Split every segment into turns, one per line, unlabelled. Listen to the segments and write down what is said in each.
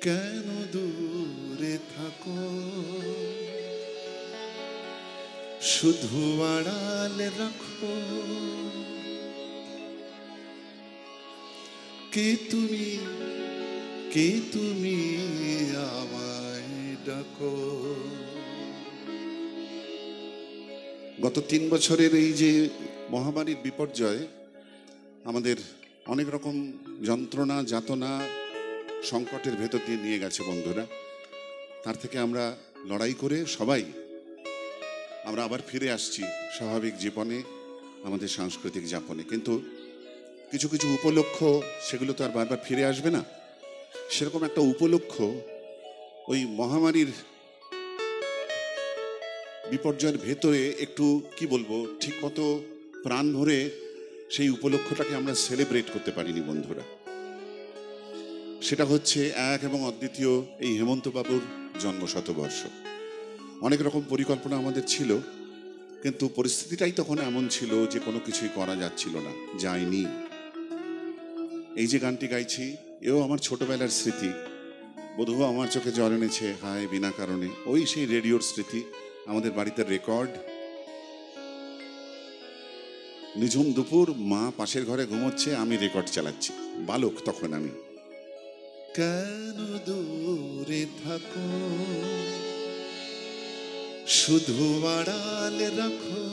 কেন দূরে থাকো, শুধু আড়ালে রাখো, কে তুমি, কে তুমি আমায় ডাকো। গত 3 বছরের এই যে মহামারীর বিপর্যয় আমাদের অনেক রকম যন্ত্রণা যাতনা সংকটের ভেতর দিয়ে নিয়ে গেছে বন্ধুরা। তার থেকে আমরা লড়াই করে সবাই আমরা আবার ফিরে আসছি স্বাভাবিক জীবনে, আমাদের সাংস্কৃতিক যাপনে। কিন্তু কিছু কিছু উপলক্ষ সেগুলো তো আর বারবার ফিরে আসবে না। সেরকম একটা উপলক্ষ ওই মহামারীর বিপর্যয়ের ভেতরে একটু কি বলবো, ঠিকমতো প্রাণ ভরে সেই উপলক্ষটাকে আমরা সেলিব্রেট করতে পারিনি বন্ধুরা। সেটা হচ্ছে এক এবং অদ্বিতীয় এই হেমন্ত বাবুর জন্মশতবর্ষ। অনেক রকম পরিকল্পনা আমাদের ছিল, কিন্তু পরিস্থিতিটাই তখন এমন ছিল যে কোনো কিছুই করা যাচ্ছিল না, যায়নি। এই যে গানটি গাইছি এও আমার ছোটবেলার স্মৃতি। বধূ আমার চোখে জল এনেছে হায় বিনা কারণে, ওই সেই রেডিওর স্মৃতি। আমাদের বাড়িতে রেকর্ড, নিঝুম দুপুর, মা পাশের ঘরে ঘুমোচ্ছে, আমি রেকর্ড চালাচ্ছি, বালক তখন আমি। কেন দূরে থাকো, শুধু আড়ালে রাখো,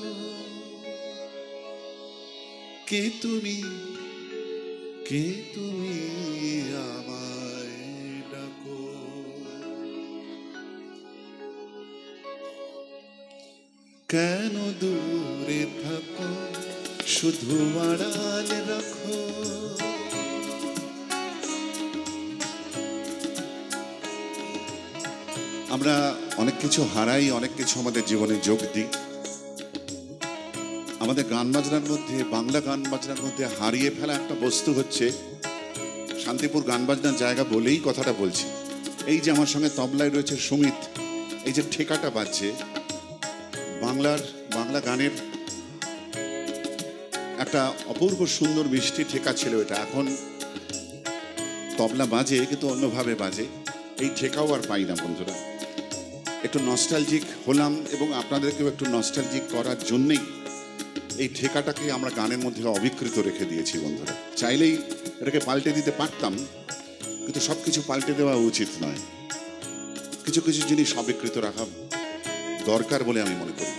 কে তুমি, কে তুমি আমায় ডাকো। কেন দূরে থাকো, শুধু আড়ালে রাখো, আমরা অনেক কিছু হারাই, অনেক কিছু আমাদের জীবনে যোগ দিই। আমাদের গান বাজনার মধ্যে, বাংলা গান বাজনার মধ্যে হারিয়ে ফেলা একটা বস্তু হচ্ছে শান্তিপুর গান বাজনার জায়গা বলেই কথাটা বলছি। এই যে আমার সঙ্গে তবলায় রয়েছে সুমিত, এই যে ঠেকাটা বাজছে, বাংলা গানের একটা অপূর্ব সুন্দর মিষ্টি ঠেকা ছিল এটা। এখন তবলা বাজে কিন্তু অন্যভাবে বাজে, এই ঠেকাও আর পাই না বন্ধুরা। একটু নস্টালজিক হলাম এবং আপনাদেরকেও একটু নস্টালজিক করার জন্যেই এই ঠেকাটাকে আমরা গানের মধ্যে অবিকৃত রেখে দিয়েছি বন্ধুরা। চাইলেই এটাকে পাল্টে দিতে পারতাম, কিন্তু সব কিছু পাল্টে দেওয়া উচিত নয়। কিছু কিছু জিনিস অবিকৃত রাখা দরকার বলে আমি মনে করি।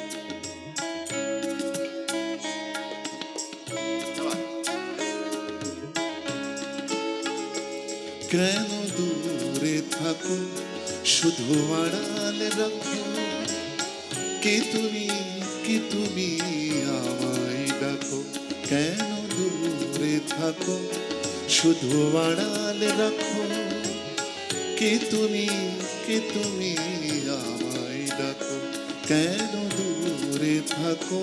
কেন দূরে থাকো, শুধু আড়ালে রাখো, কে তুমি, কে তুমি আমায় ডাকো। কেন দূরে থাকো, শুধু আড়ালে রাখো, কে তুমি, কে তুমি আমায় ডাকো। কেন দূরে থাকো।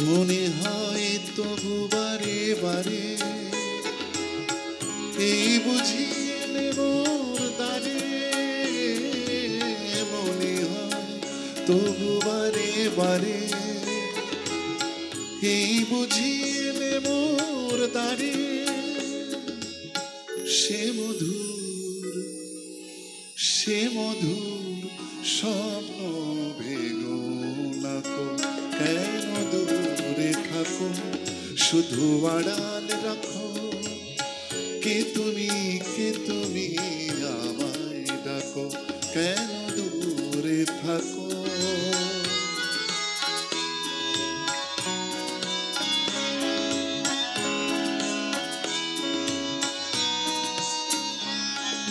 মনে হয় তবু বারে বারে এই বুঝিয়ে মোর দ্বারে, মনে হয় তবু বারে বারে এই বুঝিয়ে মোর দ্বারে। সে মধুর, সে মধুর স্বপ্ন ভেঙো নাকো। কেন দূরে থাকো, শুধু আড়ালে রাখো, কে তুমি, কে তুমি আমায় ডাকো। কেন দূরে থাকো।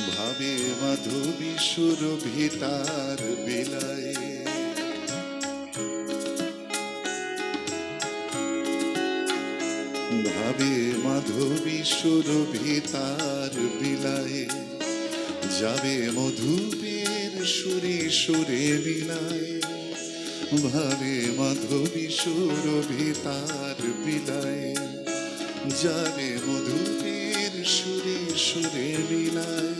ভাবে মাধবী সুরভি তার বিলায়, ভাবে মাধবী সুরভি তার বিলায়, যাবে মধুপের সুরে সুরে বিলায়। ভাবে মাধবী সুরভি তার বিলায়, যাবে মধুপের সুরে সুরে বিলায়।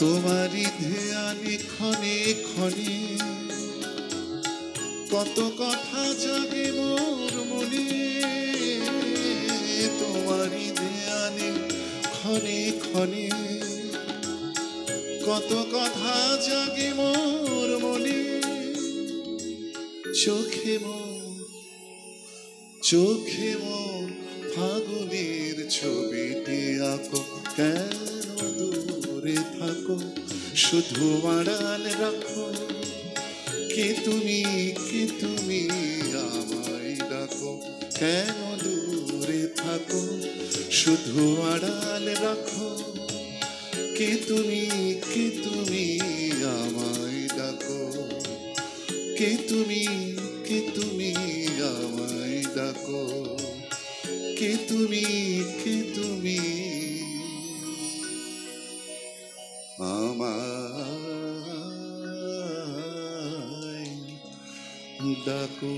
তোমারই ধ্যানে ক্ষণে ক্ষণে কত কথা জাগে মোর মনে, তোমারই ধ্যানে ক্ষণে ক্ষণে কত কথা জাগে মোর মনে। চোখে মোর ফাগুনের ছবিটি আঁকো, কেন দূরে থাকো শুধু আড়াল রাখো, কে তুমি আমায় ডাকো, কেন দূরে থাকো শুধু আড়াল রাখো, কে তুমি আমায় ডাকো, কে তুমি আমায় ডাকো, কে তুমি আমায় ডাকো।